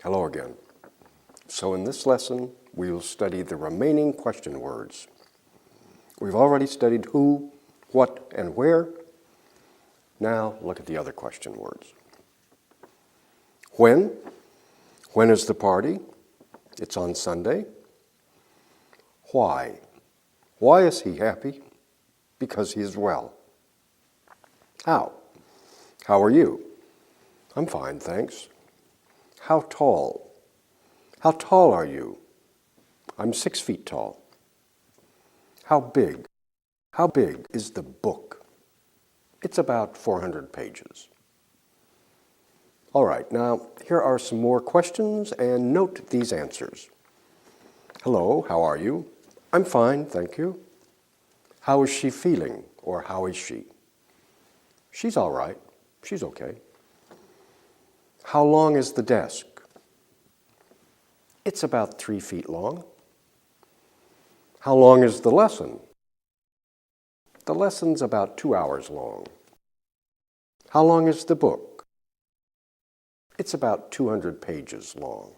Hello again. So in this lesson, we will study the remaining question words. We've already studied who, what, and where. Now look at the other question words. When? When is the party? It's on Sunday. Why? Why is he happy? Because he is well. How? How are you? I'm fine, thanks. How tall? How tall are you? I'm 6 feet tall. How big? How big is the book? It's about 400 pages. All right, now here are some more questions, and note these answers. Hello, how are you? I'm fine, thank you. How is she feeling, or how is she? She's all right. She's okay. How long is the desk? It's about 3 feet long. How long is the lesson? The lesson's about 2 hours long. How long is the book? It's about 200 pages long.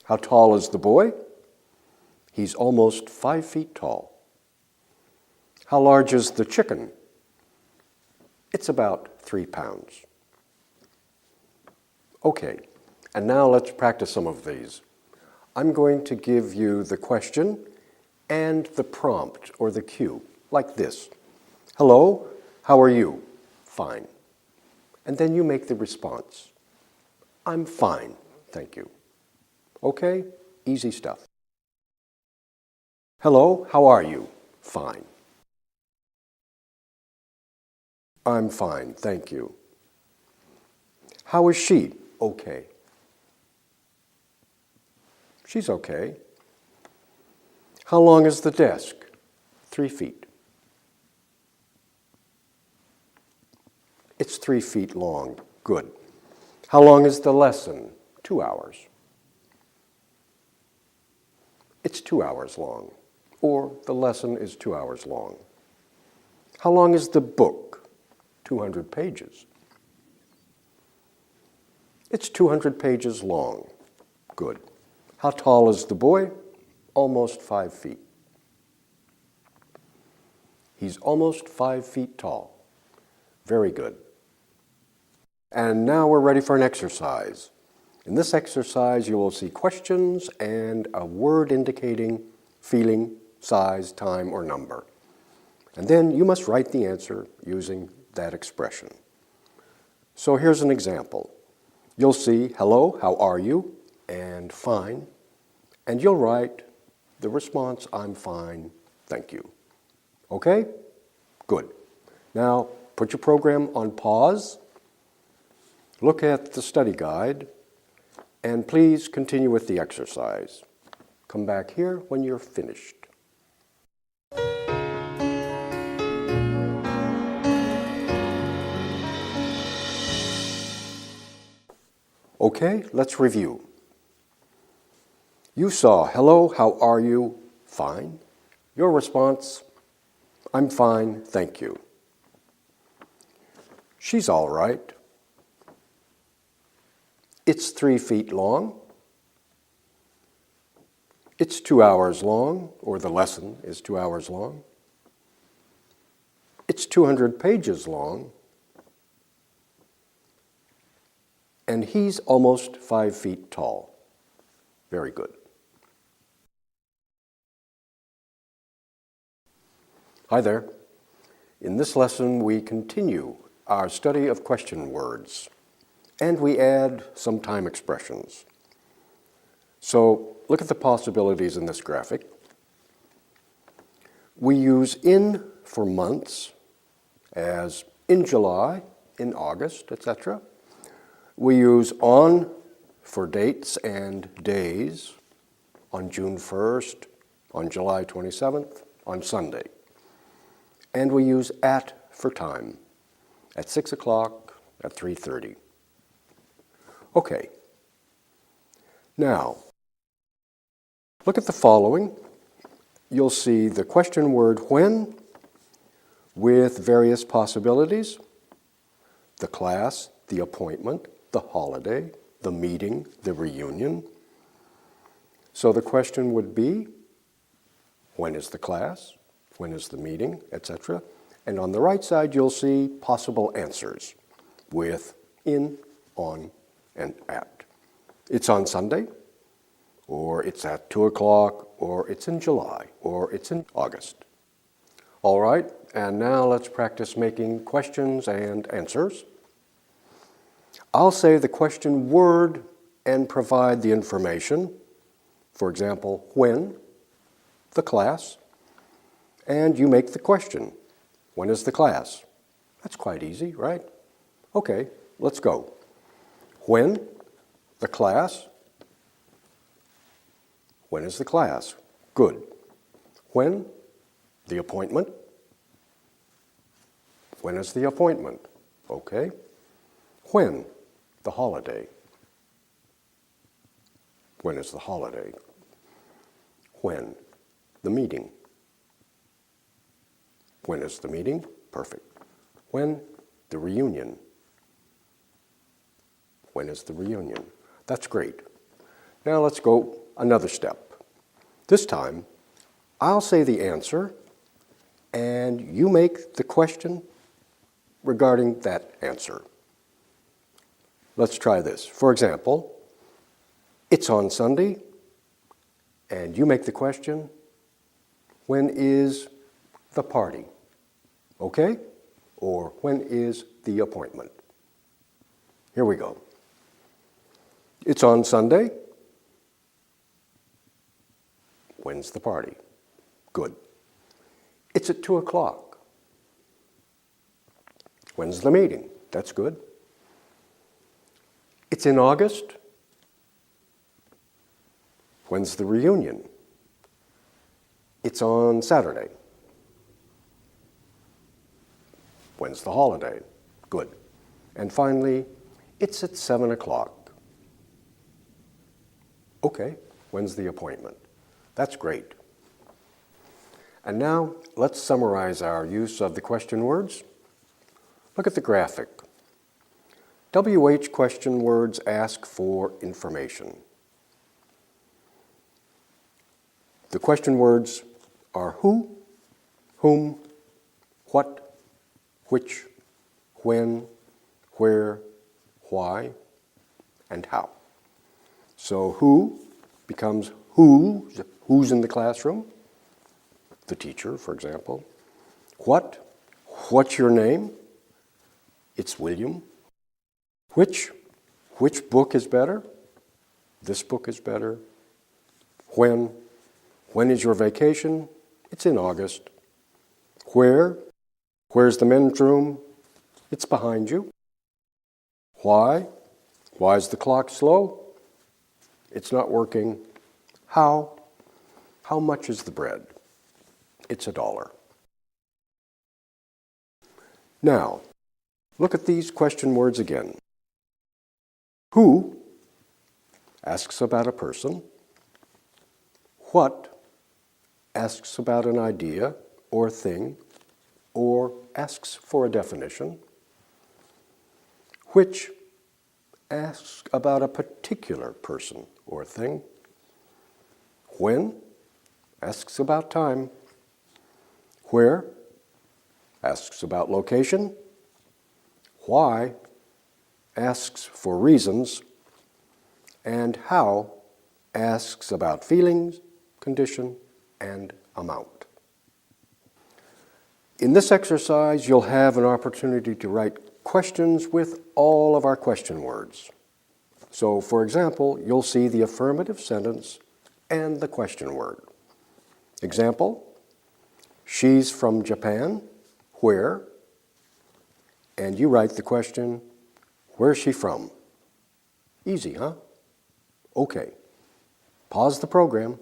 How tall is the boy? He's almost 5 feet tall. How large is the chicken? It's about 3 pounds. Okay, and now let's practice some of these. I'm going to give you the question and the prompt or the cue, like this. Hello, how are you? Fine. And then you make the response. I'm fine, thank you. Okay, easy stuff. Hello, how are you? Fine. I'm fine, thank you. How is she? Okay. She's okay. How long is the desk? 3 feet. It's 3 feet long. Good. How long is the lesson? 2 hours. It's 2 hours long. Or the lesson is 2 hours long. How long is the book? 200 pages. It's 200 pages long. Good. How tall is the boy? Almost 5 feet. He's almost 5 feet tall. Very good. And now we're ready for an exercise. In this exercise, you will see questions and a word indicating feeling, size, time, or number. And then you must write the answer using that expression. So here's an example. You'll see, hello, how are you? And fine. And you'll write the response, I'm fine, thank you. Okay? Good. Now, put your program on pause. Look at the study guide. And please continue with the exercise. Come back here when you're finished. Okay, let's review. You saw, hello, how are you? Fine. Your response, I'm fine, thank you. She's all right. It's 3 feet long. It's 2 hours long, or the lesson is 2 hours long. It's 200 pages long. And he's almost 5 feet tall. Very good. Hi there. In this lesson, we continue our study of question words, and we add some time expressions. So look at the possibilities in this graphic. We use in for months, as in July, in August, etc. We use on for dates and days, on June 1st, on July 27th, on Sunday. And we use at for time, at 6 o'clock, at 3:30. Okay. Now, look at the following. You'll see the question word when with various possibilities, the class, the appointment, the holiday, the meeting, the reunion. So the question would be, when is the class? When is the meeting, etc.? And on the right side, you'll see possible answers with in, on, and at. It's on Sunday, or it's at 2 o'clock, or it's in July, or it's in August. All right, and now let's practice making questions and answers. I'll say the question word and provide the information. For example, when, the class, and you make the question. When is the class? That's quite easy, right? Okay, let's go. When, the class. When is the class? Good. When, the appointment. When is the appointment? Okay. When, the holiday. When is the holiday? When, the meeting. When is the meeting? Perfect. When, the reunion. When is the reunion? That's great. Now let's go another step. This time, I'll say the answer, and you make the question regarding that answer. Let's try this. For example, it's on Sunday, and you make the question, when is the party? Okay? Or when is the appointment? Here we go. It's on Sunday. When's the party? Good. It's at 2 o'clock. When's the meeting? That's good. It's in August. When's the reunion? It's on Saturday. When's the holiday? Good. And finally, it's at 7 o'clock. Okay, when's the appointment? That's great. And now, let's summarize our use of the question words. Look at the graphic. WH question words ask for information. The question words are who, whom, what, which, when, where, why, and how. So who becomes who's in the classroom? The teacher, for example. What's your name? It's William. Which book is better? This book is better. When is your vacation? It's in August. Where's the men's room? It's behind you. Why is the clock slow? It's not working. How much is the bread? It's $1. Now, look at these question words again. Who asks about a person. What asks about an idea or thing, or asks for a definition. Which asks about a particular person or thing. When asks about time. Where asks about location. Why asks for reasons. And how asks about feelings, condition, and amount. In this exercise, you'll have an opportunity to write questions with all of our question words. So, for example, you'll see the affirmative sentence and the question word. Example, she's from Japan. Where? And you write the question, where's she from? Easy, huh? Okay. Pause the program,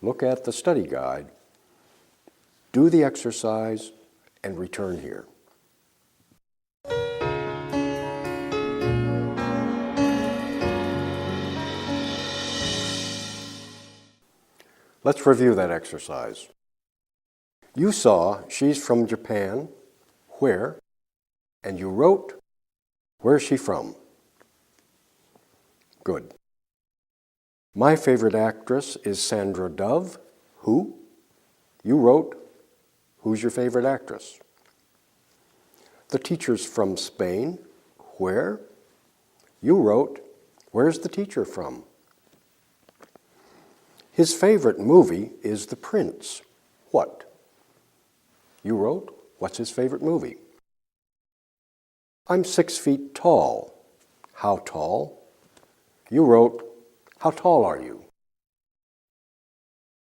look at the study guide, do the exercise, and return here. Let's review that exercise. You saw she's from Japan, where, and you wrote, where's she from? Good. My favorite actress is Sandra Dove. Who? You wrote, who's your favorite actress? The teacher's from Spain. Where? You wrote, where's the teacher from? His favorite movie is The Prince. What? You wrote, what's his favorite movie? I'm 6 feet tall. How tall? You wrote, how tall are you?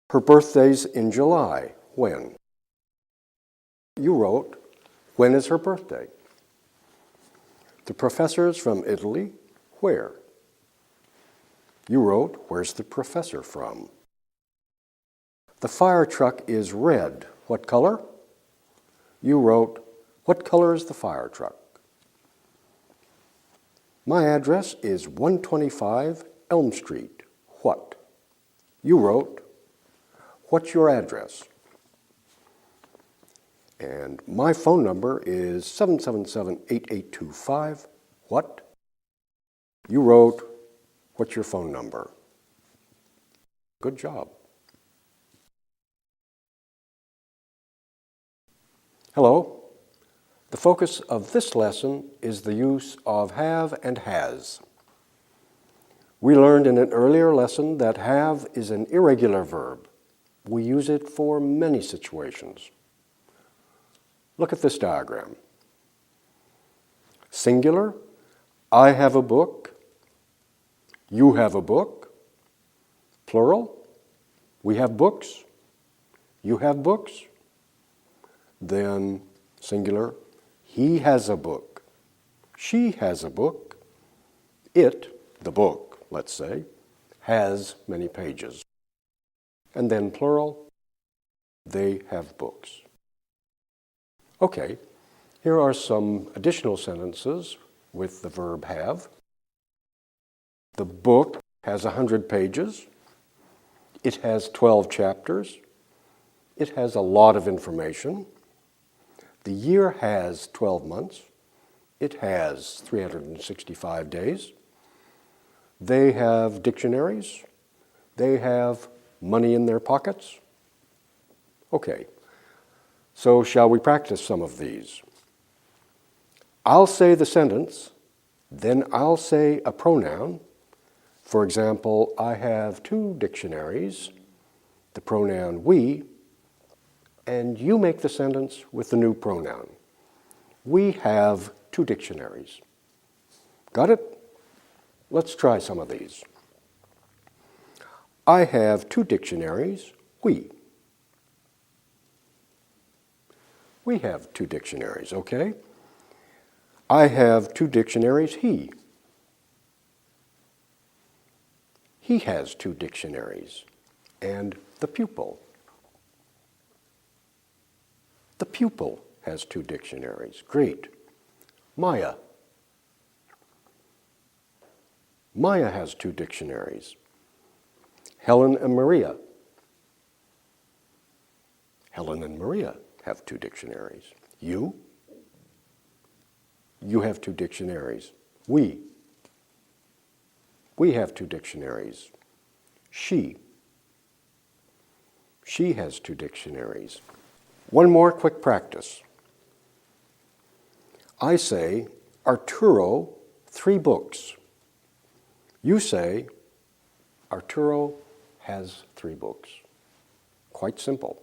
Her birthday's in July. When? You wrote, when is her birthday? The professor's from Italy. Where? You wrote, where's the professor from? The fire truck is red. What color? You wrote, what color is the fire truck? My address is 125 Elm Street. What? You wrote, what's your address? And my phone number is 777-8825. What? You wrote, what's your phone number? Good job. Hello. The focus of this lesson is the use of have and has. We learned in an earlier lesson that have is an irregular verb. We use it for many situations. Look at this diagram. Singular, I have a book. You have a book. Plural, we have books. You have books. Then singular, he has a book. She has a book. It, the book, let's say, has many pages. And then plural, they have books. Okay, here are some additional sentences with the verb have. The book has 100 pages. It has 12 chapters. It has a lot of information. The year has 12 months. It has 365 days. They have dictionaries. They have money in their pockets. Okay, so shall we practice some of these? I'll say the sentence, then I'll say a pronoun. For example, I have 2 dictionaries, the pronoun we, and you make the sentence with the new pronoun. We have 2 dictionaries. Got it? Let's try some of these. I have 2 dictionaries, we. We have 2 dictionaries, okay? I have 2 dictionaries, he. He has 2 dictionaries. And the pupil. The pupil has 2 dictionaries. Great. Maya. Maya has 2 dictionaries. Helen and Maria. Helen and Maria have 2 dictionaries. You? You have 2 dictionaries. We have 2 dictionaries. She has 2 dictionaries. One more quick practice. I say, Arturo, 3 books. You say, Arturo has 3 books. Quite simple.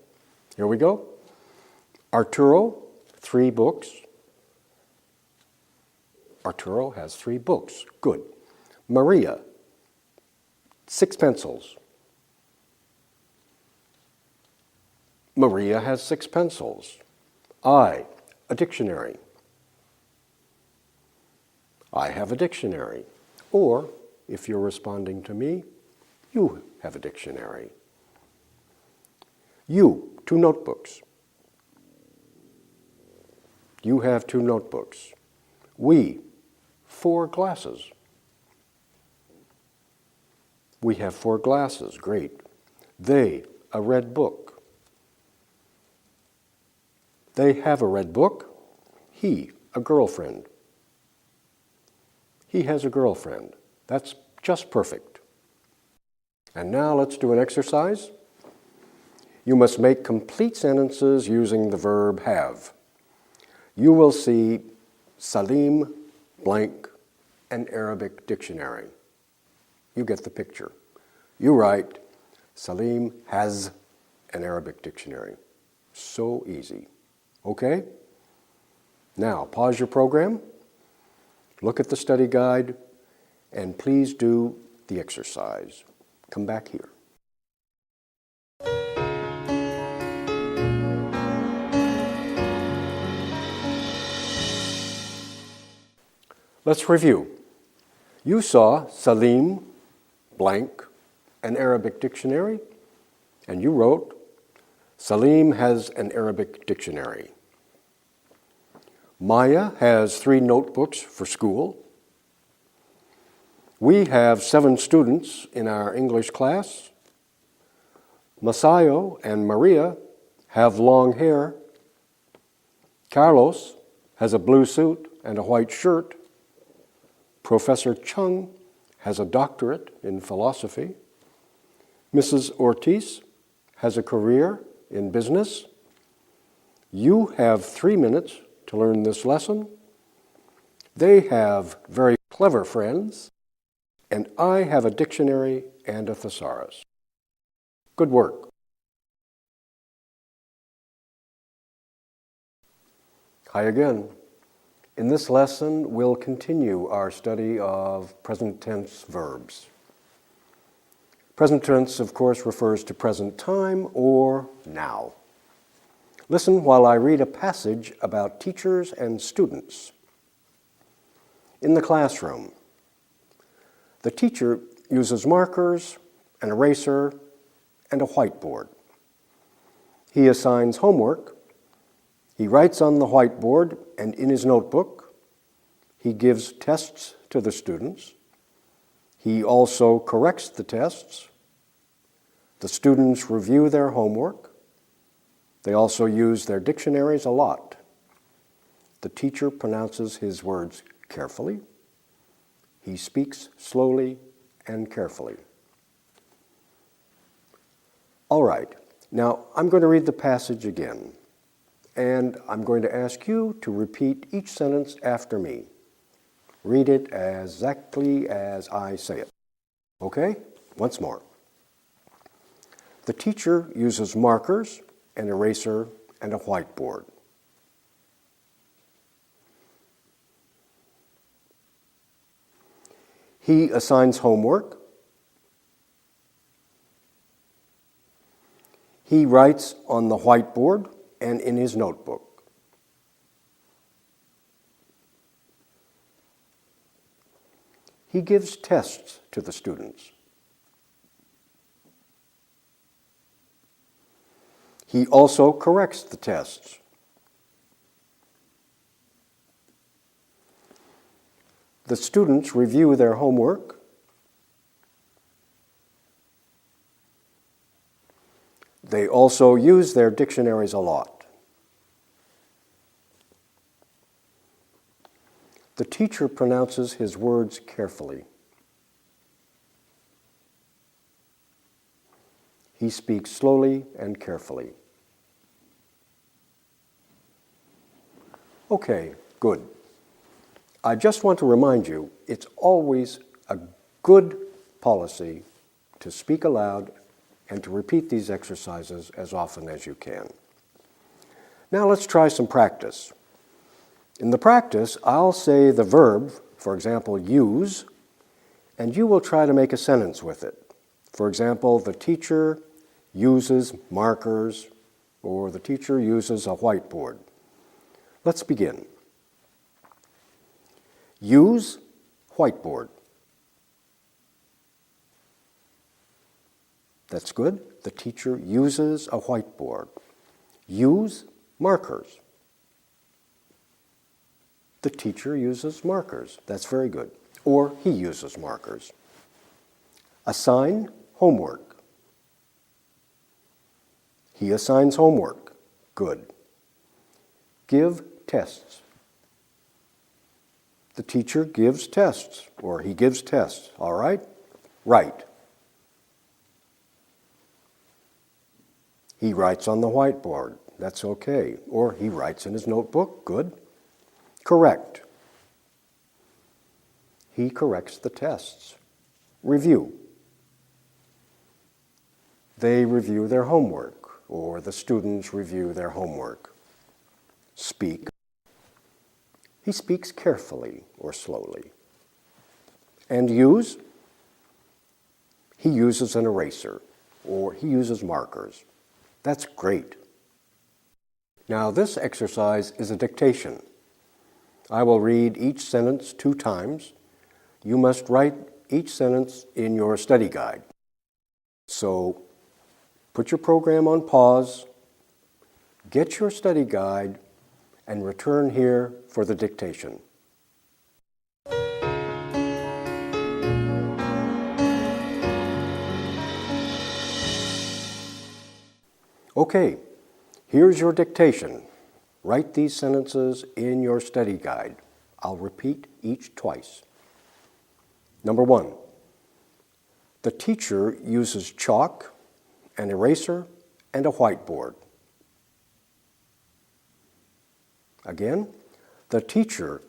Here we go. Arturo, 3 books. Arturo has 3 books. Good. Maria, 6 pencils. Maria has 6 pencils. I, a dictionary. I have a dictionary. Or, if you're responding to me, you have a dictionary. You, 2 notebooks. You have 2 notebooks. We, 4 glasses. We have 4 glasses. Great. They, a red book. They have a red book. He, a girlfriend. He has a girlfriend. That's Just perfect. And now let's do an exercise. You must make complete sentences using the verb have. You will see Salim blank an Arabic dictionary. You get the picture. You write, Salim has an Arabic dictionary. So easy. Okay? Now, pause your program, look at the study guide, and please do the exercise. Come back here. Let's review. You saw Salim blank an Arabic dictionary, and you wrote, Salim has an Arabic dictionary. Maya has 3 notebooks for school. We have 7 students in our English class. Masayo and Maria have long hair. Carlos has a blue suit and a white shirt. Professor Chung has a doctorate in philosophy. Mrs. Ortiz has a career in business. You have 3 minutes to learn this lesson. They have very clever friends, and I have a dictionary and a thesaurus. Good work. Hi again. In this lesson, we'll continue our study of present tense verbs. Present tense, of course, refers to present time or now. Listen while I read a passage about teachers and students. In the classroom, the teacher uses markers, an eraser, and a whiteboard. He assigns homework. He writes on the whiteboard and in his notebook. He gives tests to the students. He also corrects the tests. The students review their homework. They also use their dictionaries a lot. The teacher pronounces his words carefully. He speaks slowly and carefully. All right, now I'm going to read the passage again, and I'm going to ask you to repeat each sentence after me. Read it exactly as I say it. Okay? Once more. The teacher uses markers, an eraser, and a whiteboard. He assigns homework. He writes on the whiteboard and in his notebook. He gives tests to the students. He also corrects the tests. The students review their homework. They also use their dictionaries a lot. The teacher pronounces his words carefully. He speaks slowly and carefully. Okay, good. I just want to remind you, it's always a good policy to speak aloud and to repeat these exercises as often as you can. Now let's try some practice. In the practice, I'll say the verb, for example, use, and you will try to make a sentence with it. For example, the teacher uses markers, or the teacher uses a whiteboard. Let's begin. Use whiteboard. That's good. The teacher uses a whiteboard. Use markers. The teacher uses markers. That's very good. Or he uses markers. Assign homework. He assigns homework. Good. Give tests. The teacher gives tests, or he gives tests, all right? Write. He writes on the whiteboard. That's okay. Or he writes in his notebook. Good. Correct. He corrects the tests. Review. They review their homework, or the students review their homework. Speak. He speaks carefully or slowly. And use. He uses an eraser, or he uses markers. That's great. Now this exercise is a dictation. I will read each sentence 2 times. You must write each sentence in your study guide. So put your program on pause, get your study guide, and return here for the dictation. Okay, here's your dictation. Write these sentences in your study guide. I'll repeat each twice. Number 1, the teacher uses chalk, an eraser, and a whiteboard. Again, the teacher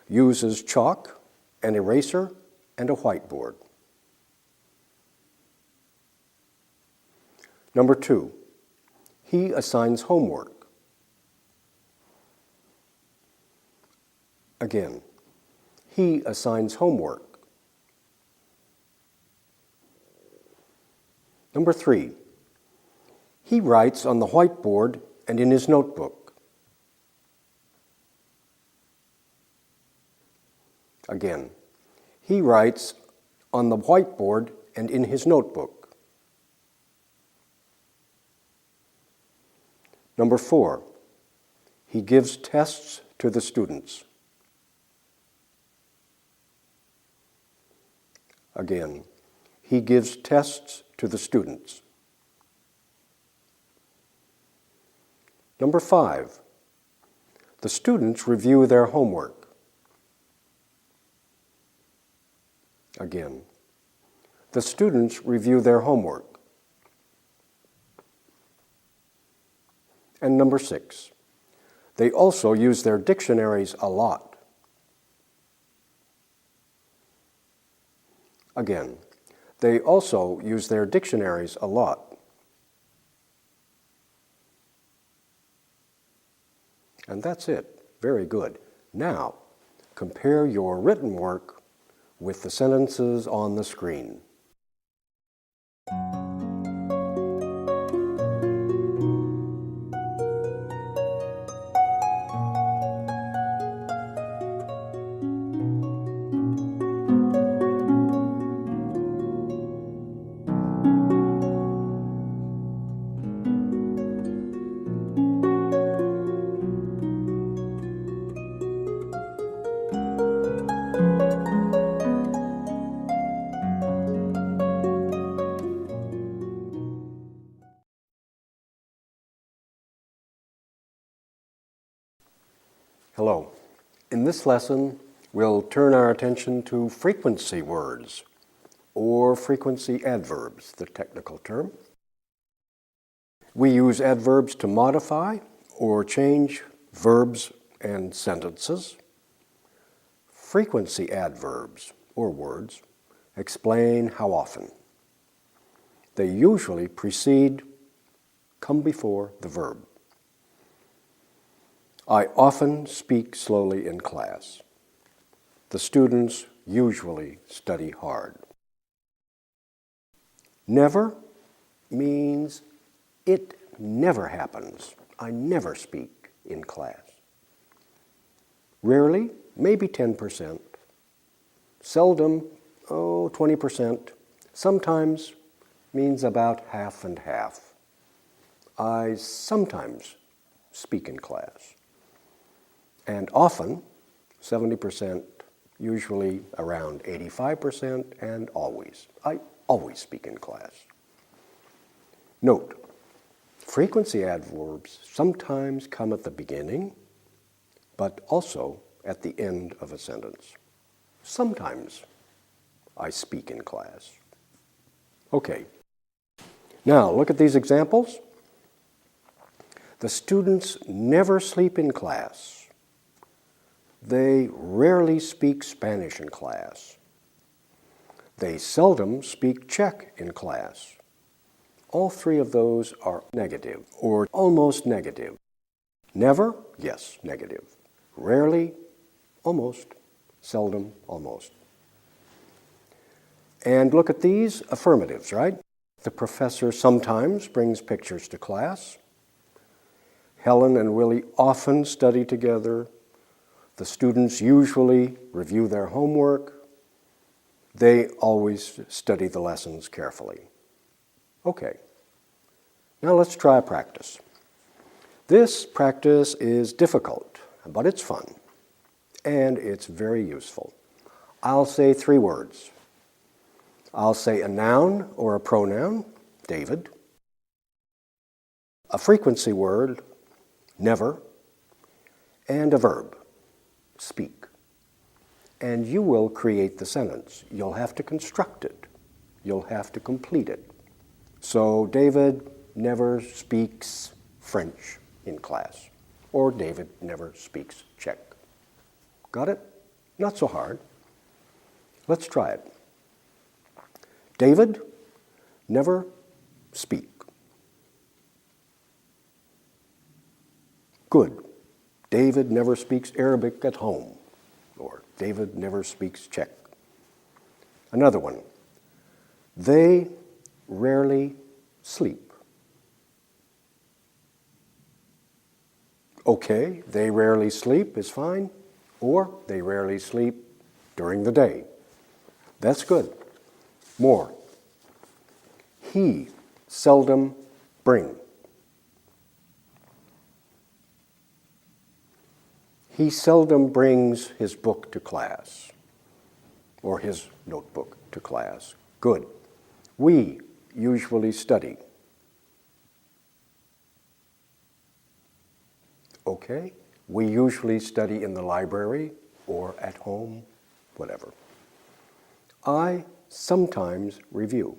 uses chalk, an eraser, and a whiteboard. Number 2, he assigns homework. Again, he assigns homework. Number 3, he writes on the whiteboard and in his notebook. Again, he writes on the whiteboard and in his notebook. Number 4, he gives tests to the students. Again, he gives tests to the students. Number 5, the students review their homework. Again, the students review their homework. And number 6, they also use their dictionaries a lot. Again, they also use their dictionaries a lot. And that's it. Very good. Now, compare your written work with the sentences on the screen. Hello. In this lesson, we'll turn our attention to frequency words, or frequency adverbs, the technical term. We use adverbs to modify or change verbs and sentences. Frequency adverbs, or words, explain how often. They usually precede, come before the verb. I often speak slowly in class. The students usually study hard. Never means it never happens. I never speak in class. Rarely, maybe 10%. Seldom, 20%. Sometimes means about half and half. I sometimes speak in class. And often, 70%, usually around 85%, and always. I always speak in class. Note, frequency adverbs sometimes come at the beginning, but also at the end of a sentence. Sometimes I speak in class. Okay. Now, look at these examples. The students never sleep in class. They rarely speak Spanish in class. They seldom speak Czech in class. All three of those are negative or almost negative. Never, yes, negative. Rarely, almost. Seldom, almost. And look at these affirmatives, right? The professor sometimes brings pictures to class. Helen and Willie often study together. The students usually review their homework. They always study the lessons carefully. Okay, now let's try a practice. This practice is difficult, but it's fun, and it's very useful. I'll say 3 words. I'll say a noun or a pronoun, David, a frequency word, never, and a verb, speak. And you will create the sentence. You'll have to construct it. You'll have to complete it. So David never speaks French in class, or David never speaks Czech. Got it? Not so hard. Let's try it. David never speak. Good. David never speaks Arabic at home, or David never speaks Czech. Another one. They rarely sleep. Okay, they rarely sleep is fine, or they rarely sleep during the day. That's good. More. He seldom bring. He seldom brings his book to class, or his notebook to class. Good. We usually study. Okay. We usually study in the library or at home, whatever. I sometimes review.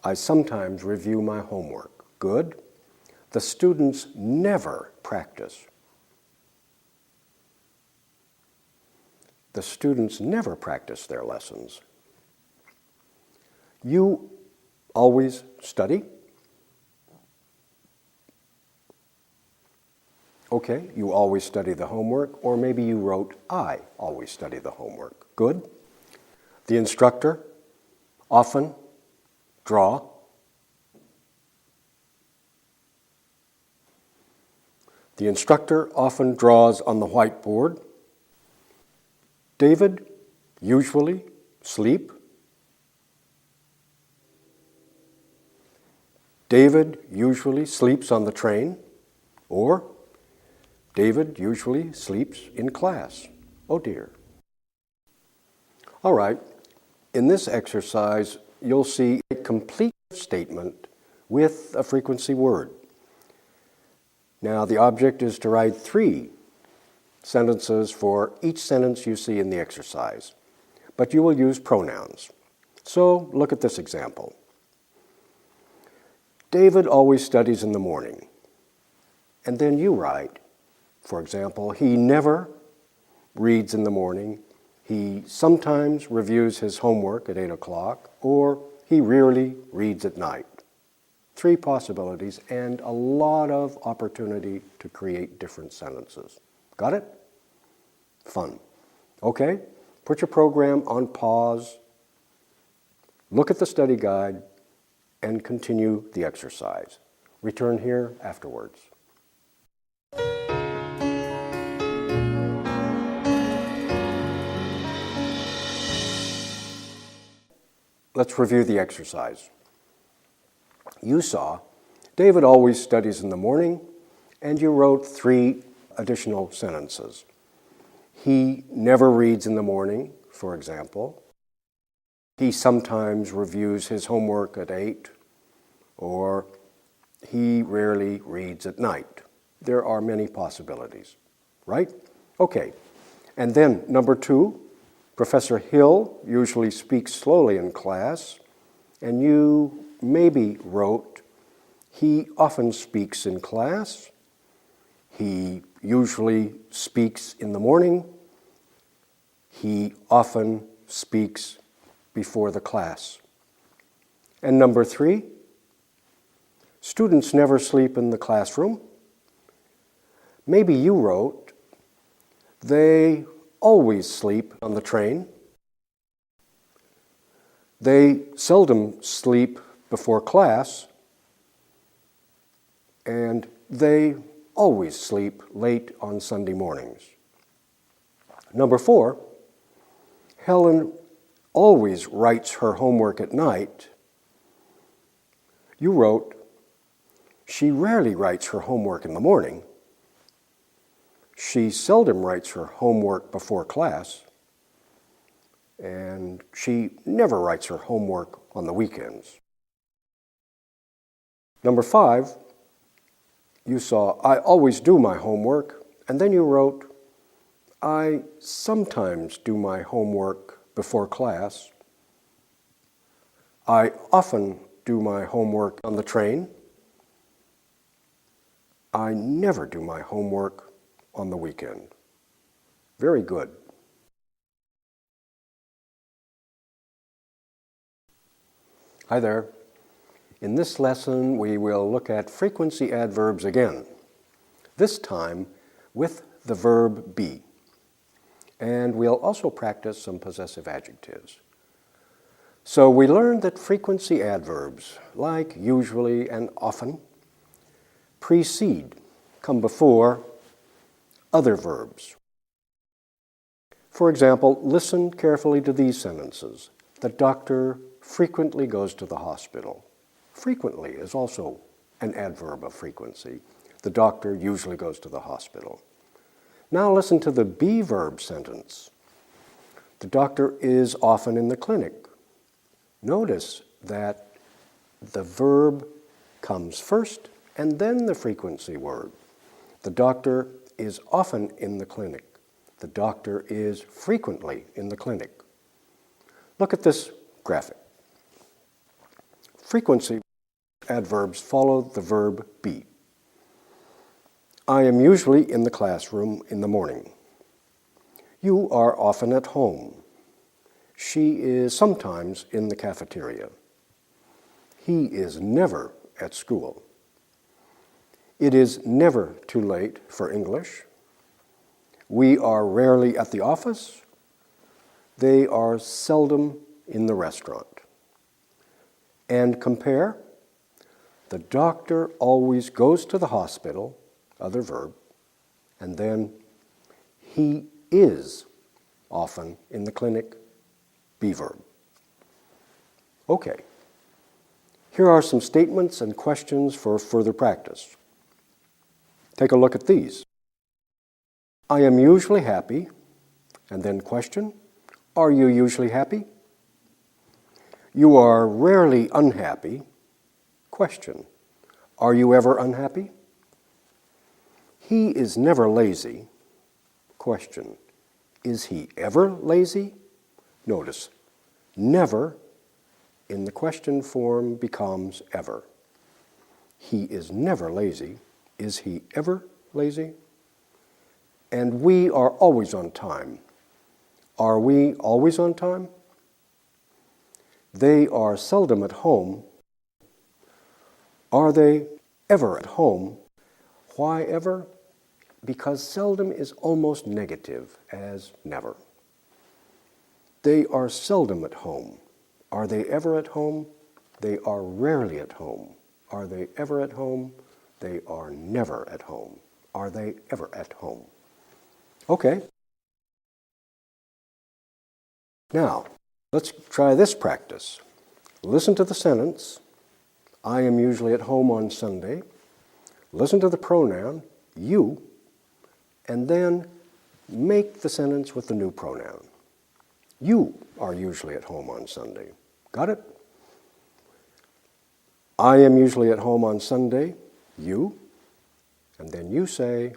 I sometimes review my homework. Good. The students never practice. The students never practice their lessons. You always study. Okay, you always study the homework, or maybe you wrote, I always study the homework. Good. The instructor often draw. The instructor often draws on the whiteboard. David usually sleep. David usually sleeps on the train, or David usually sleeps in class. Oh dear. All right, in this exercise, you'll see a complete statement with a frequency word. Now, the object is to write 3 sentences for each sentence you see in the exercise, but you will use pronouns. So, look at this example. David always studies in the morning. And then you write, for example, he never reads in the morning, he sometimes reviews his homework at 8 o'clock, or he rarely reads at night. 3 possibilities and a lot of opportunity to create different sentences. Got it? Fun. Okay, put your program on pause, look at the study guide, and continue the exercise. Return here afterwards. Let's review the exercise. You saw David always studies in the morning, and you wrote 3 additional sentences. He never reads in the morning, for example. He sometimes reviews his homework at 8, or he rarely reads at night. There are many possibilities, right? Okay, and then number 2, Professor Hill usually speaks slowly in class, and you maybe wrote, he often speaks in class. He usually speaks in the morning. He often speaks before the class. And number 3, students never sleep in the classroom. Maybe you wrote, they always sleep on the train. They seldom sleep before class. And they always sleep late on Sunday mornings. Number 4, Helen always writes her homework at night. You wrote, she rarely writes her homework in the morning. She seldom writes her homework before class. And she never writes her homework on the weekends. Number 5, you saw, I always do my homework, and then you wrote, I sometimes do my homework before class. I often do my homework on the train. I never do my homework on the weekend. Very good. Hi there. In this lesson, we will look at frequency adverbs again, this time with the verb be. And we'll also practice some possessive adjectives. So we learned that frequency adverbs, like usually and often, precede, come before other verbs. For example, listen carefully to these sentences. The doctor frequently goes to the hospital. Frequently is also an adverb of frequency. The doctor usually goes to the hospital. Now listen to the be verb sentence. The doctor is often in the clinic. Notice that the verb comes first and then the frequency word. The doctor is often in the clinic. The doctor is frequently in the clinic. Look at this graphic. Frequency adverbs follow the verb be. I am usually in the classroom in the morning. You are often at home. She is sometimes in the cafeteria. He is never at school. It is never too late for English. We are rarely at the office. They are seldom in the restaurant. And compare. The doctor always goes to the hospital, other verb, and then he is often in the clinic, be verb. Okay. Here are some statements and questions for further practice. Take a look at these. I am usually happy, and then question, are you usually happy? You are rarely unhappy. Question, are you ever unhappy? He is never lazy. Question, is he ever lazy? Notice, never in the question form becomes ever. He is never lazy. Is he ever lazy? And we are always on time. Are we always on time? They are seldom at home. Are they ever at home? Why ever? Because seldom is almost negative as never. They are seldom at home. Are they ever at home? They are rarely at home. Are they ever at home? They are never at home. Are they ever at home? Okay. Now, let's try this practice. Listen to the sentence, I am usually at home on Sunday. Listen to the pronoun, you, and then make the sentence with the new pronoun. You are usually at home on Sunday. Got it? I am usually at home on Sunday, you, and then you say,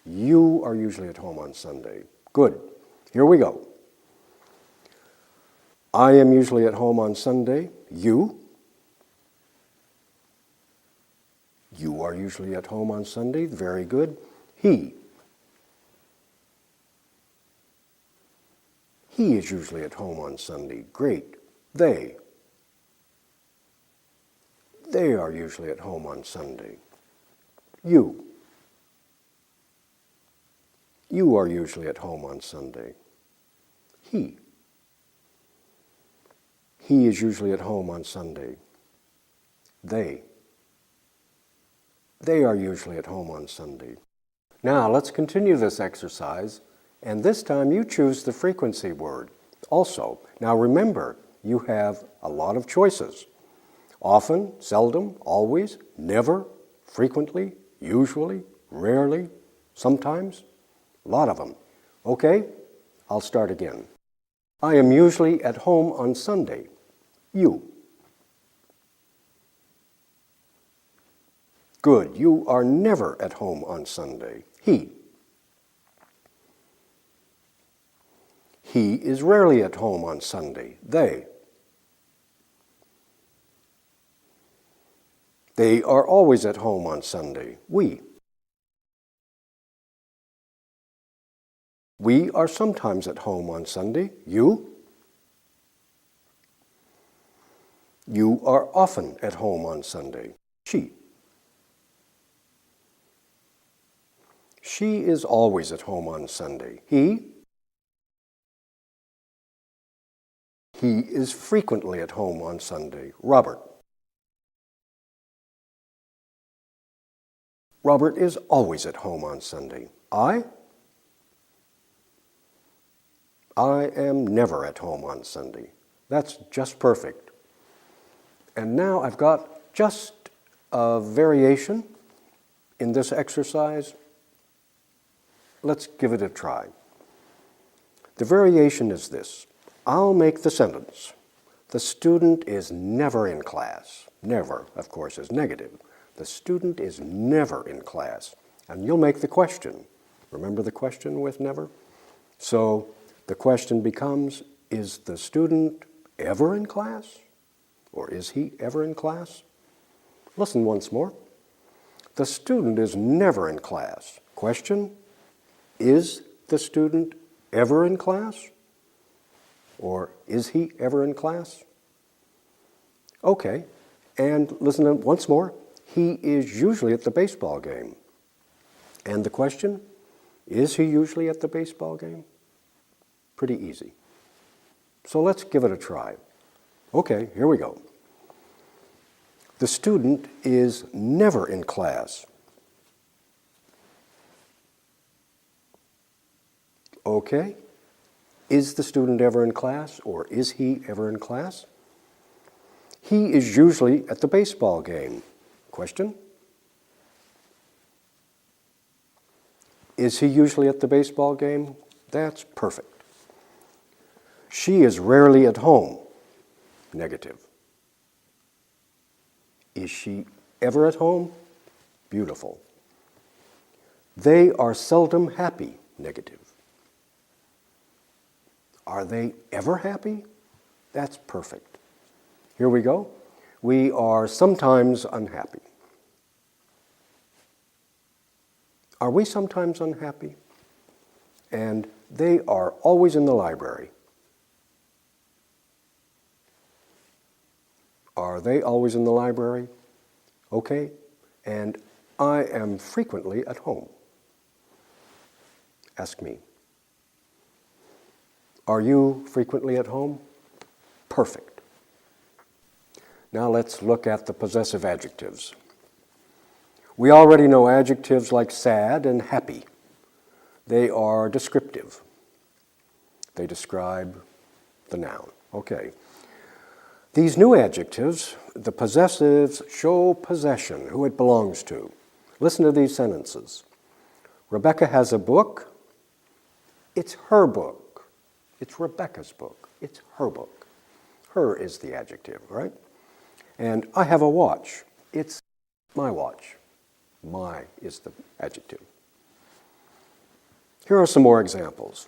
you are usually at home on Sunday. Good. Here we go. I am usually at home on Sunday. You? You are usually at home on Sunday. Very good. He. He is usually at home on Sunday. Great. They. They are usually at home on Sunday. You. You are usually at home on Sunday. He. He is usually at home on Sunday. They. They are usually at home on Sunday. Now let's continue this exercise, and this time you choose the frequency word. Also, now remember, you have a lot of choices. Often, seldom, always, never, frequently, usually, rarely, sometimes, a lot of them. Okay, I'll start again. I am usually at home on Sunday. You. Good. You are never at home on Sunday. He. He is rarely at home on Sunday. They. They are always at home on Sunday. We. We are sometimes at home on Sunday. You. You are often at home on Sunday. She. She is always at home on Sunday. He. He is frequently at home on Sunday. Robert. Robert is always at home on Sunday. I. I am never at home on Sunday. That's just perfect. And now I've got just a variation in this exercise. Let's give it a try. The variation is this. I'll make the sentence. The student is never in class. Never, of course, is negative. The student is never in class. And you'll make the question. Remember the question with never? So the question becomes, is the student ever in class? Or is he ever in class? Listen once more. The student is never in class. Question, is the student ever in class? Or is he ever in class? Okay, and listen once more. He is usually at the baseball game. And the question, is he usually at the baseball game? Pretty easy. So let's give it a try. Okay, here we go. The student is never in class. Okay, is the student ever in class, or is he ever in class? He is usually at the baseball game. Question? Is he usually at the baseball game? That's perfect. She is rarely at home. Negative. Is she ever at home? Beautiful. They are seldom happy. Negative. Are they ever happy? That's perfect. Here we go. We are sometimes unhappy. Are we sometimes unhappy? And they are always in the library. Are they always in the library? Okay. And I am frequently at home. Ask me. Are you frequently at home? Perfect. Now let's look at the possessive adjectives. We already know adjectives like sad and happy. They are descriptive. They describe the noun. Okay. These new adjectives, the possessives, show possession, who it belongs to. Listen to these sentences. Rebecca has a book. It's her book. It's Rebecca's book. It's her book. Her is the adjective, right? And I have a watch. It's my watch. My is the adjective. Here are some more examples.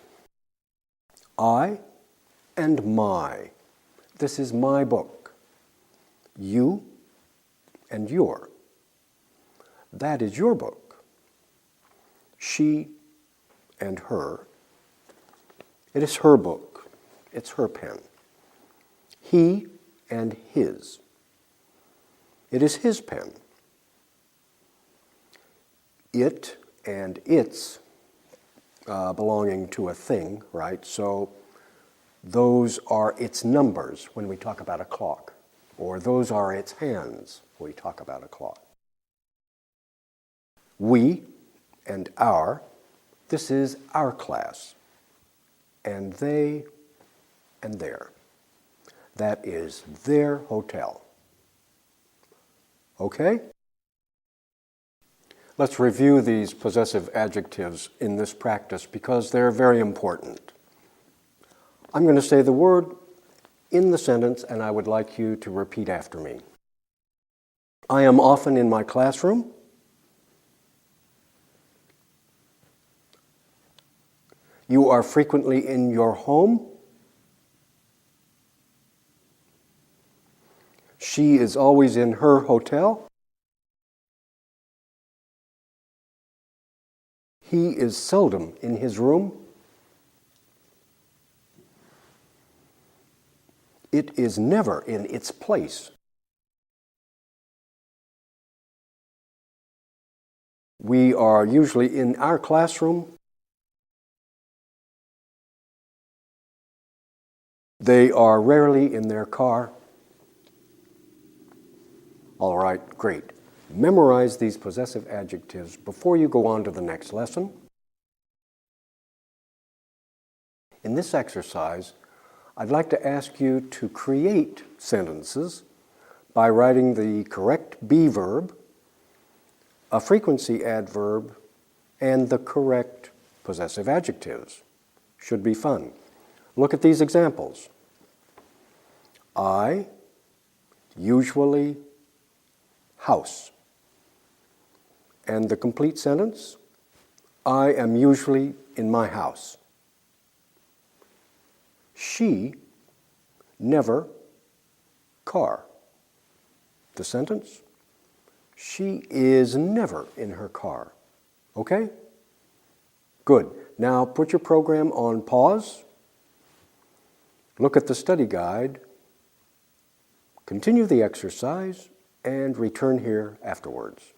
I and my. This is my book. You and your. That is your book. She and her. It is her book. It's her pen. He and his. It is his pen. It and its, belonging to a thing, right? So those are its numbers when we talk about a clock, or those are its hands when we talk about a clock. We and our, this is our class. And they and their. That is their hotel. Okay? Let's review these possessive adjectives in this practice because they're very important. I'm going to say the word in the sentence and I would like you to repeat after me. I am often in my classroom. You are frequently in your home. She is always in her hotel. He is seldom in his room. It is never in its place. We are usually in our classroom. They are rarely in their car. All right, great. Memorize these possessive adjectives before you go on to the next lesson. In this exercise, I'd like to ask you to create sentences by writing the correct be verb, a frequency adverb, and the correct possessive adjectives. Should be fun. Look at these examples. I usually house. And the complete sentence, I am usually in my house. She never car. The sentence, she is never in her car. Okay? Good. Now put your program on pause. Look at the study guide. Continue the exercise and return here afterwards.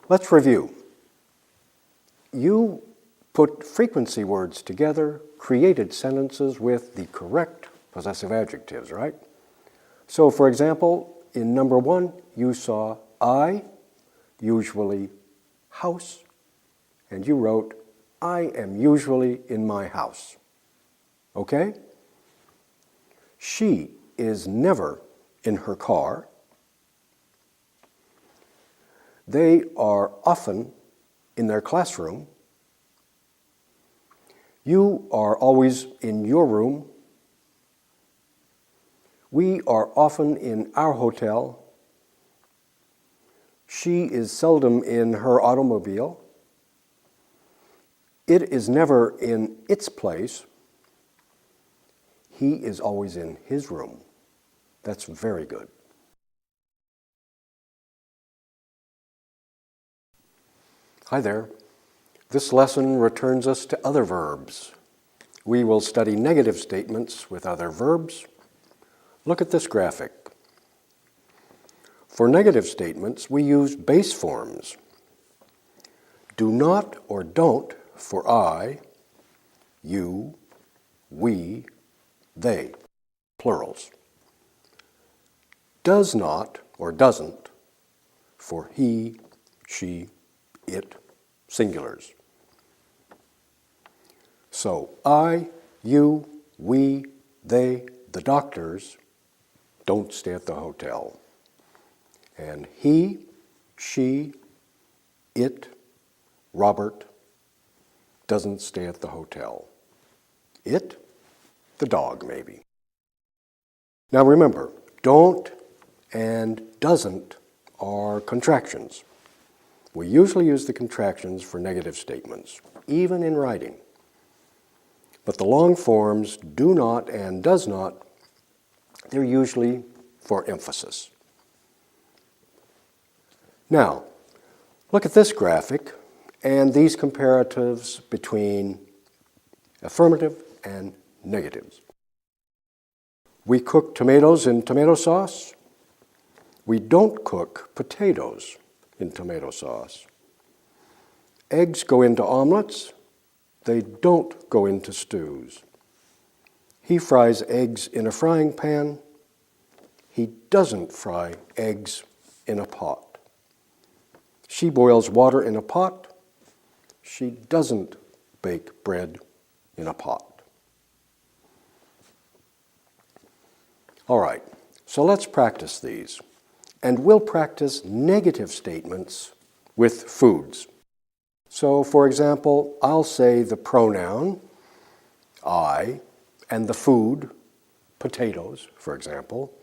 Let's review. You put frequency words together, created sentences with the correct possessive adjectives, right? So, for example, in number 1, you saw I usually house, and you wrote, I am usually in my house. Okay? She is never in her car. They are often in their classroom. You are always in your room. We are often in our hotel. She is seldom in her automobile. It is never in its place. He is always in his room. That's very good. Hi there. This lesson returns us to other verbs. We will study negative statements with other verbs. Look at this graphic. For negative statements, we use base forms. Do not or don't for I, you, we, they, plurals. Does not or doesn't for he, she, it, singulars. So I, you, we, they, the doctors don't stay at the hotel. And he, she, it, Robert doesn't stay at the hotel. It, the dog, maybe. Now remember, don't and doesn't are contractions. We usually use the contractions for negative statements, even in writing. But the long forms do not and does not, they're usually for emphasis. Now, look at this graphic and these comparatives between affirmative and negatives. We cook tomatoes in tomato sauce. We don't cook potatoes in tomato sauce. Eggs go into omelets. They don't go into stews. He fries eggs in a frying pan. He doesn't fry eggs in a pot. She boils water in a pot. She doesn't bake bread in a pot. All right, so let's practice these. And we'll practice negative statements with foods. So, for example, I'll say the pronoun, I, and the food, potatoes, for example,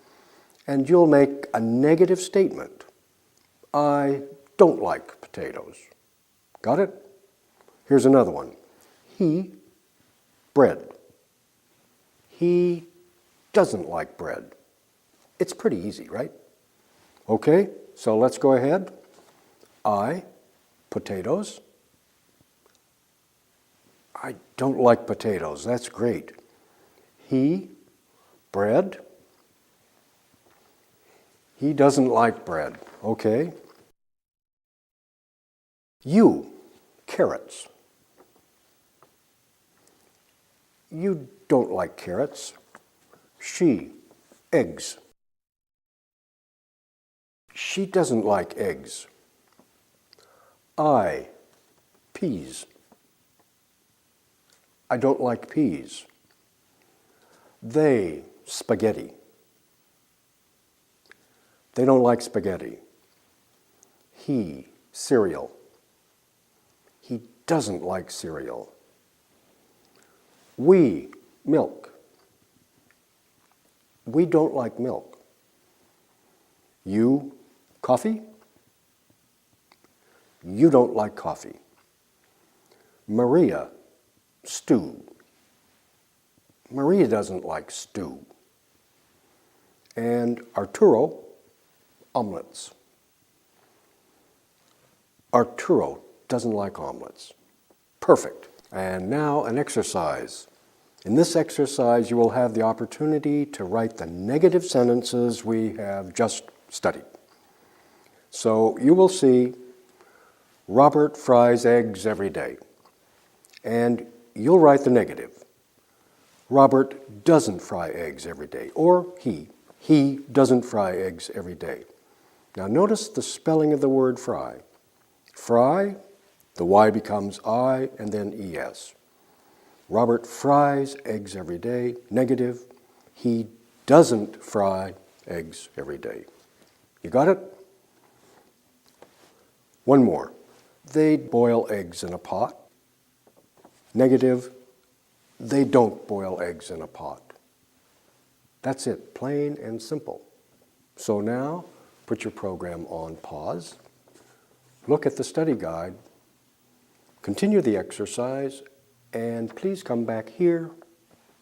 and you'll make a negative statement. I don't like potatoes. Got it? Here's another one. He, bread. He doesn't like bread. It's pretty easy, right? Okay, so let's go ahead. I, potatoes. I don't like potatoes. That's great. He, bread. He doesn't like bread. Okay. You, carrots. You don't like carrots. She, eggs. She doesn't like eggs. I, peas. I don't like peas. They, spaghetti. They don't like spaghetti. He, cereal. He doesn't like cereal. We, milk. We don't like milk. You, coffee. You don't like coffee. Maria, stew. Maria doesn't like stew. And Arturo, omelets. Arturo doesn't like omelets. Perfect. And now an exercise. In this exercise, you will have the opportunity to write the negative sentences we have just studied. So you will see Robert fries eggs every day. And you'll write the negative. Robert doesn't fry eggs every day. Or he doesn't fry eggs every day. Now notice the spelling of the word fry. Fry, the Y becomes I and then ES. Robert fries eggs every day. Negative, he doesn't fry eggs every day. You got it? One more. They boil eggs in a pot. Negative, they don't boil eggs in a pot. That's it, plain and simple. So now, put your program on pause. Look at the study guide. Continue the exercise, and please come back here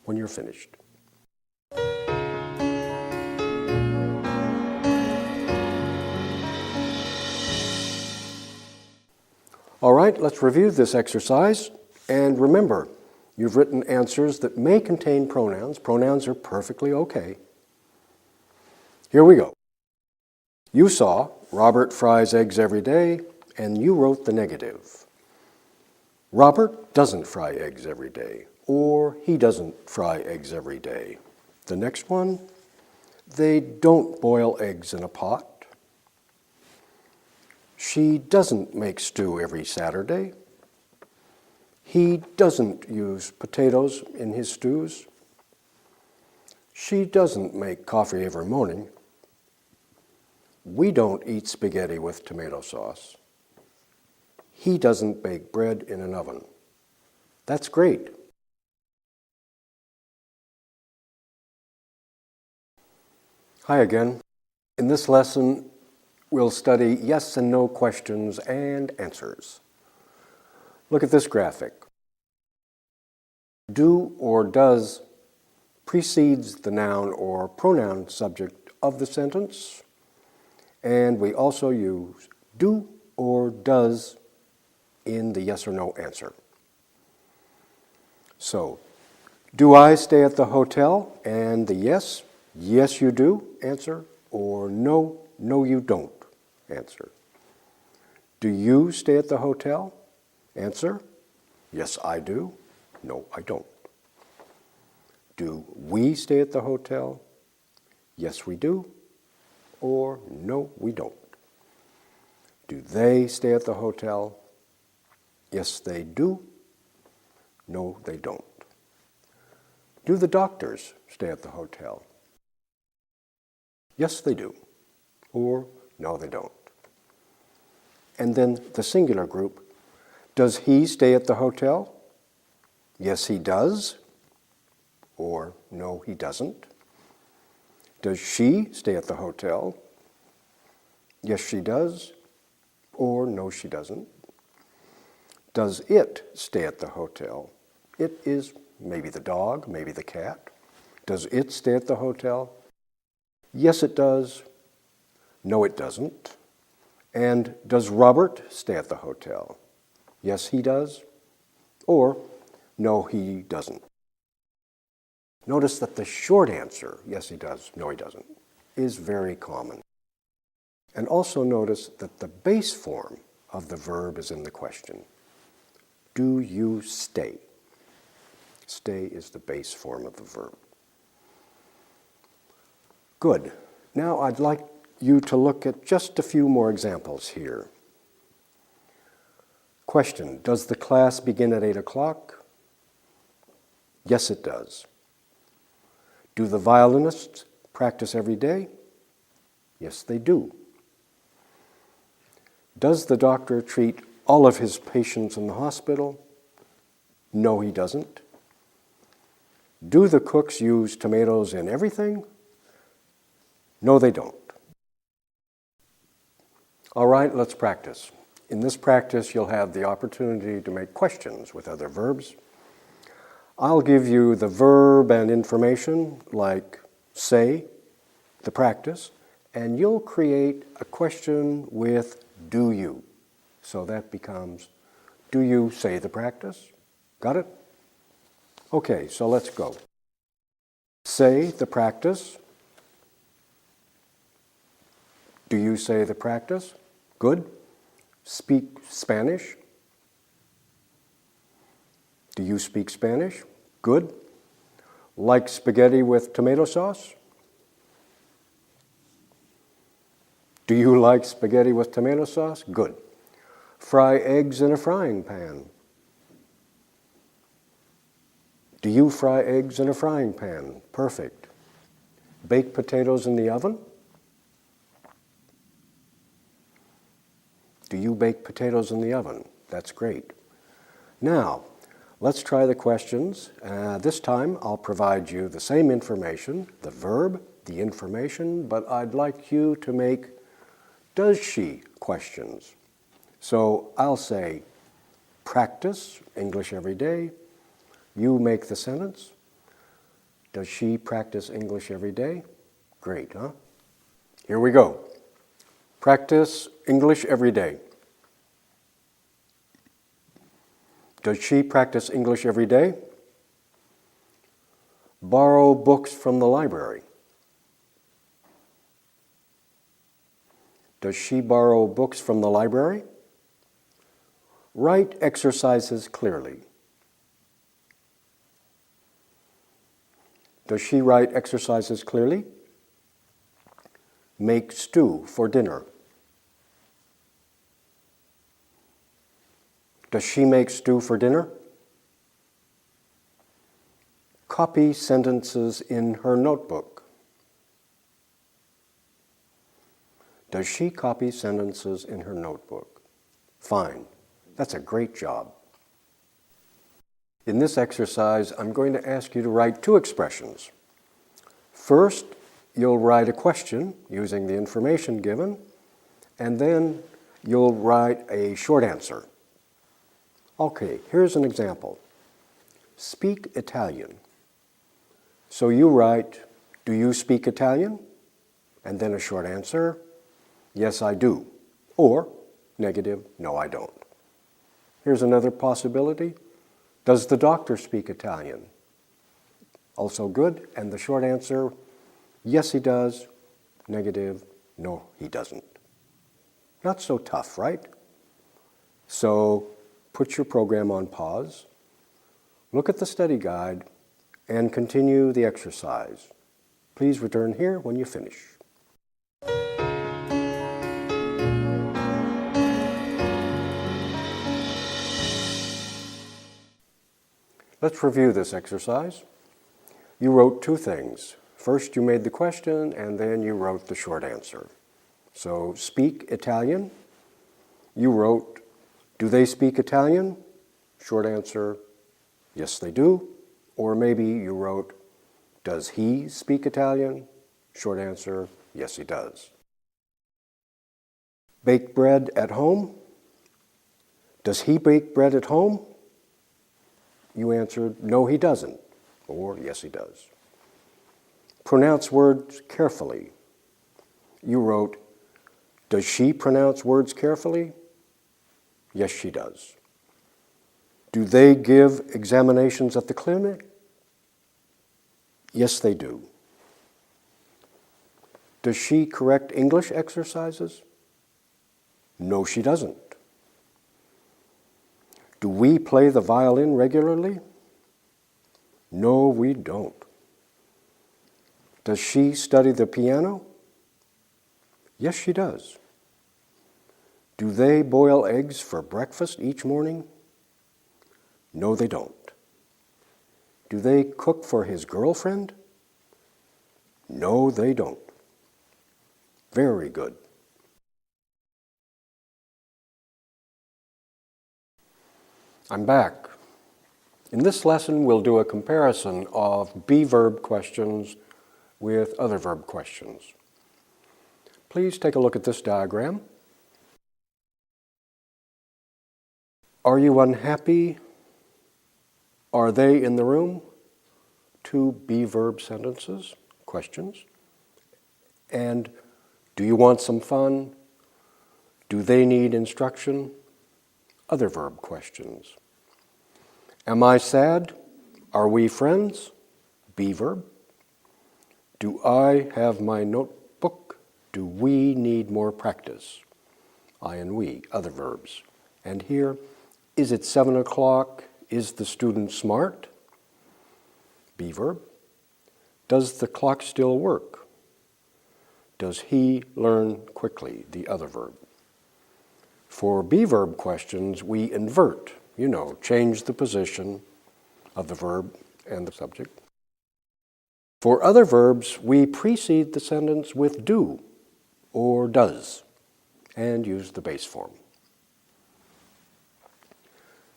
when you're finished. All right, let's review this exercise. And remember, you've written answers that may contain pronouns. Pronouns are perfectly okay. Here we go. You saw Robert fries eggs every day, and you wrote the negative. Robert doesn't fry eggs every day, or he doesn't fry eggs every day. The next one, they don't boil eggs in a pot. She doesn't make stew every Saturday. He doesn't use potatoes in his stews. She doesn't make coffee every morning. We don't eat spaghetti with tomato sauce. He doesn't bake bread in an oven. That's great. Hi again. In this lesson, we'll study yes and no questions and answers. Look at this graphic. Do or does precedes the noun or pronoun subject of the sentence, and we also use do or does in the yes or no answer. So, do I stay at the hotel? And the yes, yes you do answer, or no, no you don't answer. Do you stay at the hotel? Answer, yes I do, no I don't. Do we stay at the hotel? Yes we do, or no we don't. Do they stay at the hotel? Yes they do, no they don't. Do the doctors stay at the hotel? Yes, they do. Or no, they don't. And then the singular group. Does he stay at the hotel? Yes, he does. Or no, he doesn't. Does she stay at the hotel? Yes, she does. Or no, she doesn't. Does it stay at the hotel? It is maybe the dog, maybe the cat. Does it stay at the hotel? Yes, it does. No, it doesn't. And does Robert stay at the hotel? Yes, he does. Or no, he doesn't. Notice that the short answer, yes, he does, no, he doesn't, is very common. And also notice that the base form of the verb is in the question. Do you stay? Stay is the base form of the verb. Good. Now I'd like you to look at just a few more examples here. Question, does the class begin at 8 o'clock? Yes, it does. Do the violinists practice every day? Yes, they do. Does the doctor treat all of his patients in the hospital? No, he doesn't. Do the cooks use tomatoes in everything? No, they don't. All right, let's practice. In this practice, you'll have the opportunity to make questions with other verbs. I'll give you the verb and information, like say, the practice, and you'll create a question with do you. So that becomes, do you say the practice? Got it? Okay, so let's go. Say the practice. Do you say the practice? Good. Speak Spanish. Do you speak Spanish? Good. Like spaghetti with tomato sauce? Do you like spaghetti with tomato sauce? Good. Fry eggs in a frying pan. Do you fry eggs in a frying pan? Perfect. Bake potatoes in the oven? Do you bake potatoes in the oven? That's great. Now, let's try the questions. This time, I'll provide you the same information, the verb, the information, but I'd like you to make does she questions. So I'll say, practice English every day. You make the sentence. Does she practice English every day? Great, huh? Here we go. Practice English every day. Does she practice English every day? Borrow books from the library. Does she borrow books from the library? Write exercises clearly. Does she write exercises clearly? Make stew for dinner. Does she make stew for dinner? Copy sentences in her notebook. Does she copy sentences in her notebook? Fine. That's a great job. In this exercise, I'm going to ask you to write two expressions. First, you'll write a question using the information given, and then you'll write a short answer. Okay, here's an example. Speak Italian. So you write, do you speak Italian? And then a short answer, yes, I do. Or negative, no, I don't. Here's another possibility. Does the doctor speak Italian? Also good. And the short answer, yes, he does. Negative, no, he doesn't. Not so tough, right? So put your program on pause, look at the study guide, and continue the exercise. Please return here when you finish. Let's review this exercise. You wrote two things. First, you made the question, and then you wrote the short answer. So, speak Italian. You wrote, do they speak Italian? Short answer, yes, they do. Or maybe you wrote, does he speak Italian? Short answer, yes, he does. Bake bread at home? Does he bake bread at home? You answered, no, he doesn't. Or, yes, he does. Pronounce words carefully. You wrote, does she pronounce words carefully? Yes, she does. Do they give examinations at the clinic? Yes, they do. Does she correct English exercises? No, she doesn't. Do we play the violin regularly? No, we don't. Does she study the piano? Yes, she does. Do they boil eggs for breakfast each morning? No, they don't. Do they cook for his girlfriend? No, they don't. Very good. I'm back. In this lesson, we'll do a comparison of be-verb questions with other verb questions. Please take a look at this diagram. Are you unhappy? Are they in the room? Two be-verb sentences, questions. And do you want some fun? Do they need instruction? Other verb questions. Am I sad? Are we friends? Be-verb. Do I have my notebook? Do we need more practice? I and we, other verbs. And here, is it 7 o'clock? Is the student smart? Be-verb. Does the clock still work? Does he learn quickly? The other verb. For be-verb questions, we invert, change the position of the verb and the subject. For other verbs, we precede the sentence with do or does and use the base form.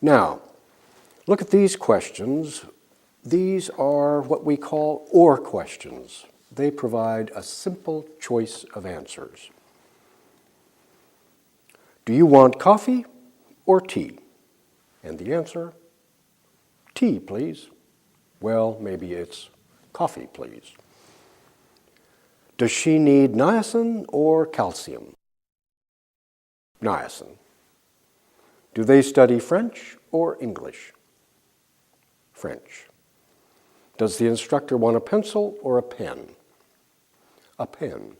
Now, look at these questions. These are what we call or questions. They provide a simple choice of answers. Do you want coffee or tea? And the answer, tea, please. Well, maybe it's coffee, please. Does she need niacin or calcium? Niacin. Do they study French or English? French. Does the instructor want a pencil or a pen? A pen.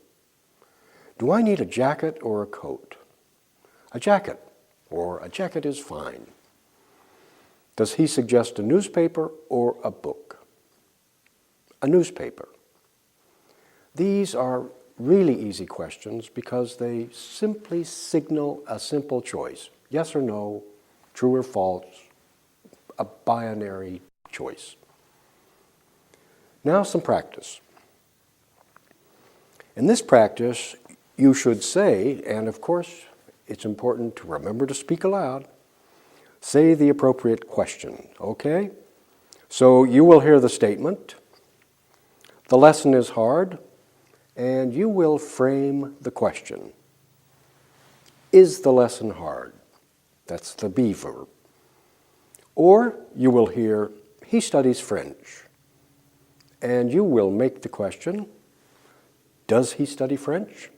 Do I need a jacket or a coat? A jacket, or a jacket is fine. Does he suggest a newspaper or a book? A newspaper. These are really easy questions because they simply signal a simple choice. Yes or no, true or false, a binary choice. Now some practice. In this practice, you should say, and of course, it's important to remember to speak aloud, say the appropriate question, okay? So you will hear the statement, the lesson is hard, and you will frame the question. Is the lesson hard? That's the be verb. Or you will hear, he studies French. And you will make the question, does he study French?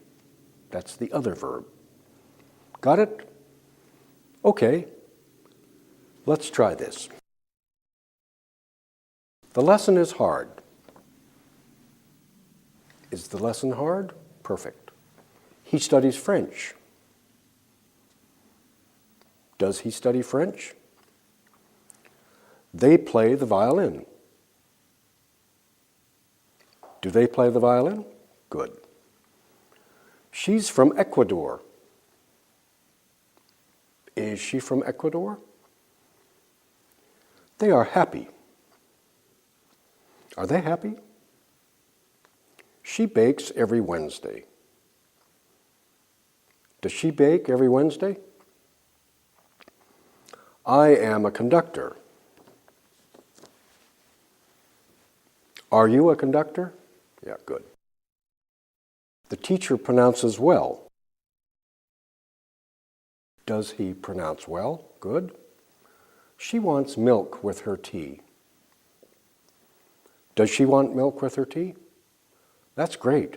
That's the other verb. Got it? Okay, let's try this. The lesson is hard. Is the lesson hard? Perfect. He studies French. Does he study French? They play the violin. Do they play the violin? Good. She's from Ecuador. Is she from Ecuador? They are happy. Are they happy? She bakes every Wednesday. Does she bake every Wednesday? I am a conductor. Are you a conductor? Yeah, good. The teacher pronounces well. Does he pronounce well? Good. She wants milk with her tea. Does she want milk with her tea? That's great.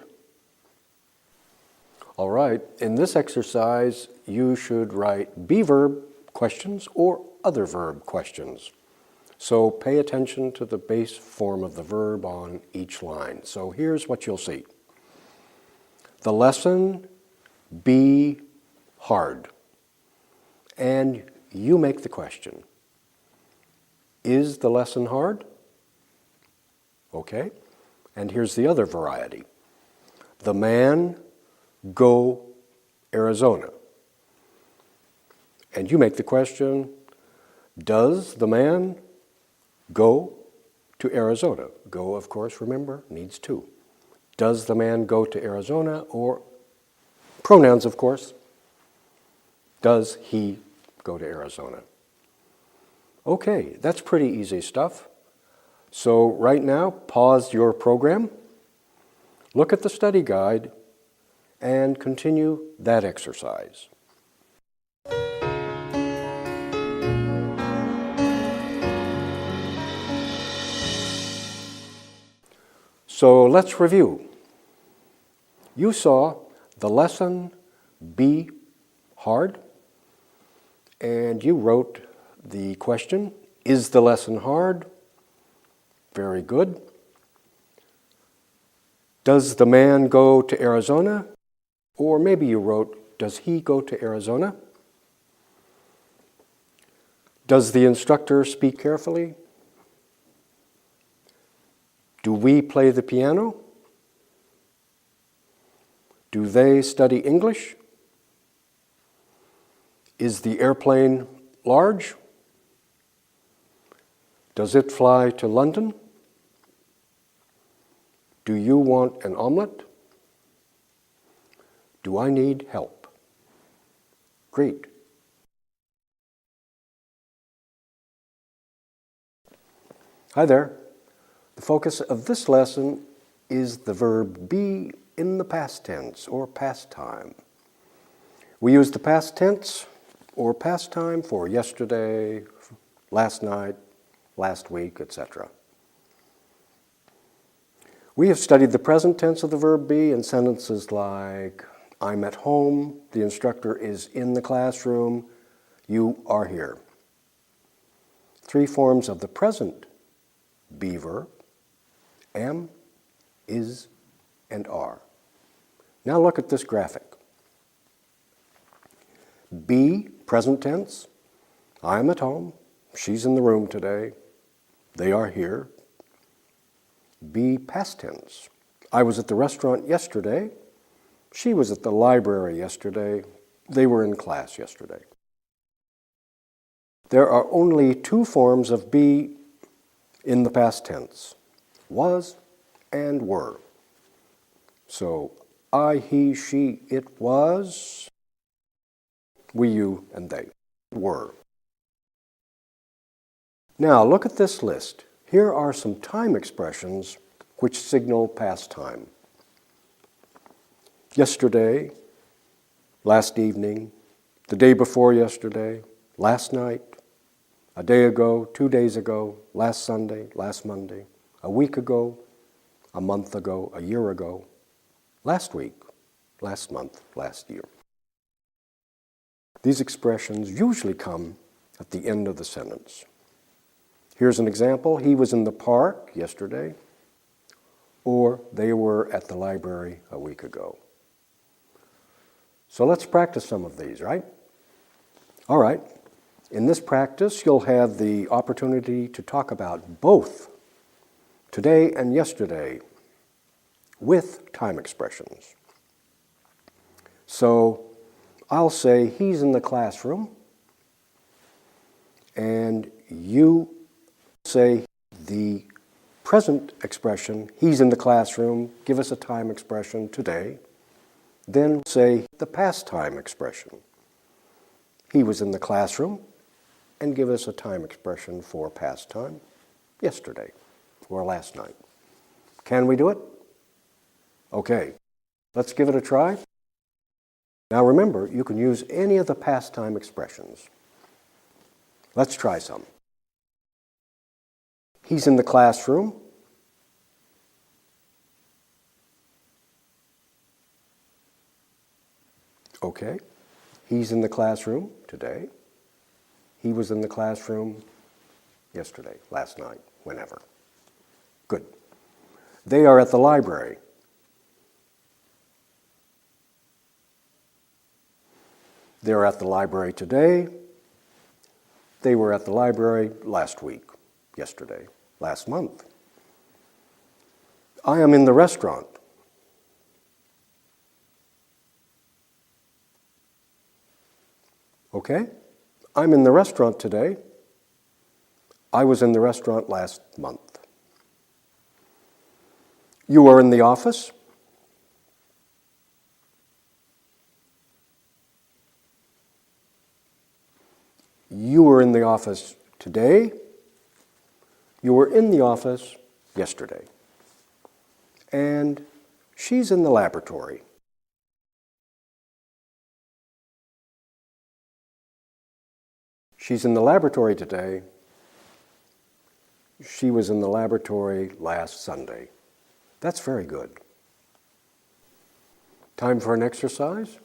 All right, in this exercise, you should write be verb questions or other verb questions. So pay attention to the base form of the verb on each line. So here's what you'll see. The lesson be hard. And you make the question. Is the lesson hard? Okay. And here's the other variety. The man go Arizona. And you make the question, does the man go to Arizona? Go, of course, remember, needs to. Does the man go to Arizona? Or pronouns, of course. Does he go to Arizona? Okay, that's pretty easy stuff. So right now, pause your program, look at the study guide, and continue that exercise. So let's review. You saw the lesson be hard, and you wrote the question, is the lesson hard? Very good. Does the man go to Arizona? Or maybe you wrote, does he go to Arizona? Does the instructor speak carefully? Do we play the piano? Do they study English? Is the airplane large? Does it fly to London? Do you want an omelet? Do I need help? Great. Hi there. The focus of this lesson is the verb be in the past tense or past time. We use the past tense or past time for yesterday, last night, last week, etc. We have studied the present tense of the verb be in sentences like, I'm at home, the instructor is in the classroom, you are here. 3 forms of the present be verb, am, is, and are. Now look at this graphic. Be, present tense, I'm at home, she's in the room today, they are here. Be, past tense, I was at the restaurant yesterday, she was at the library yesterday, they were in class yesterday. There are only 2 forms of be in the past tense, was and were. So, I, he, she, it was, we, you, and they were. Now look at this list. Here are some time expressions which signal past time. Yesterday, last evening, the day before yesterday, last night, a day ago, 2 days ago, last Sunday, last Monday, a week ago, a month ago, a year ago, last week, last month, last year. These expressions usually come at the end of the sentence. Here's an example. He was in the park yesterday, or they were at the library a week ago. So let's practice some of these, right? All right. In this practice, you'll have the opportunity to talk about both today and yesterday with time expressions. So I'll say he's in the classroom, and you say the present expression, he's in the classroom, give us a time expression today. Then say the past time expression, he was in the classroom, and give us a time expression for past time, yesterday or last night. Can we do it? Okay, let's give it a try. Now remember, you can use any of the past time expressions. Let's try some. He's in the classroom. Okay. He's in the classroom today. He was in the classroom yesterday, last night, whenever. Good. They are at the library. They're at the library today. They were at the library last week, yesterday, last month. I am in the restaurant. Okay? I'm in the restaurant today. I was in the restaurant last month. You are in the office. You were in the office today. You were in the office yesterday. And she's in the laboratory. She's in the laboratory today. She was in the laboratory last Sunday. That's very good. Time for an exercise.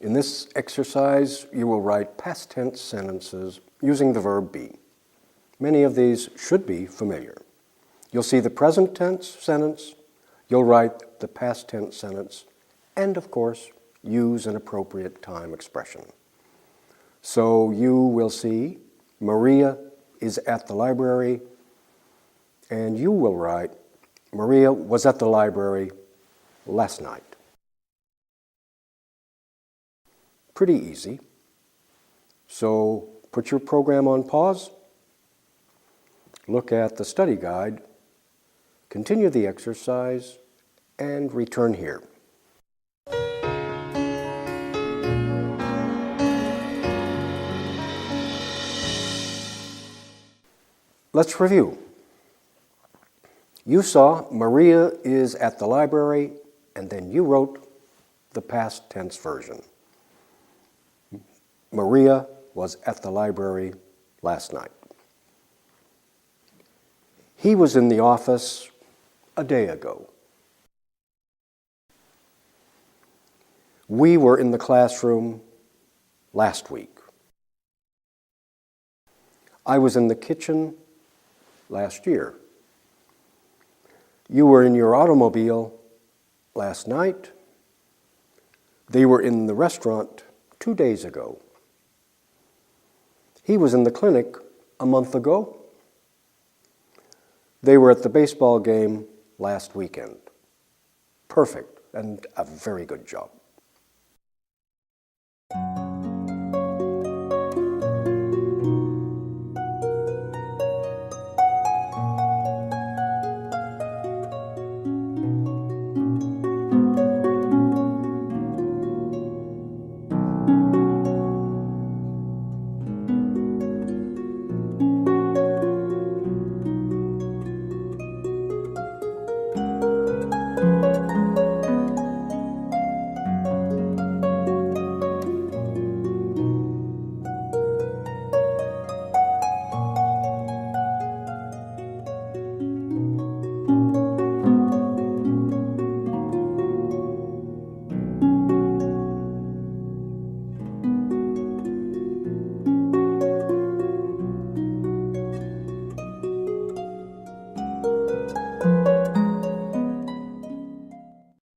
In this exercise, you will write past tense sentences using the verb be. Many of these should be familiar. You'll see the present tense sentence, you'll write the past tense sentence, and of course, use an appropriate time expression. So you will see Maria is at the library, and you will write Maria was at the library last night. Pretty easy. So put your program on pause, look at the study guide, continue the exercise, and return here. Let's review. You saw Maria is at the library, and then you wrote the past tense version. Maria was at the library last night. He was in the office a day ago. We were in the classroom last week. I was in the kitchen last year. You were in your automobile last night. They were in the restaurant 2 days ago. He was in the clinic a month ago. They were at the baseball game last weekend. Perfect, and a very good job.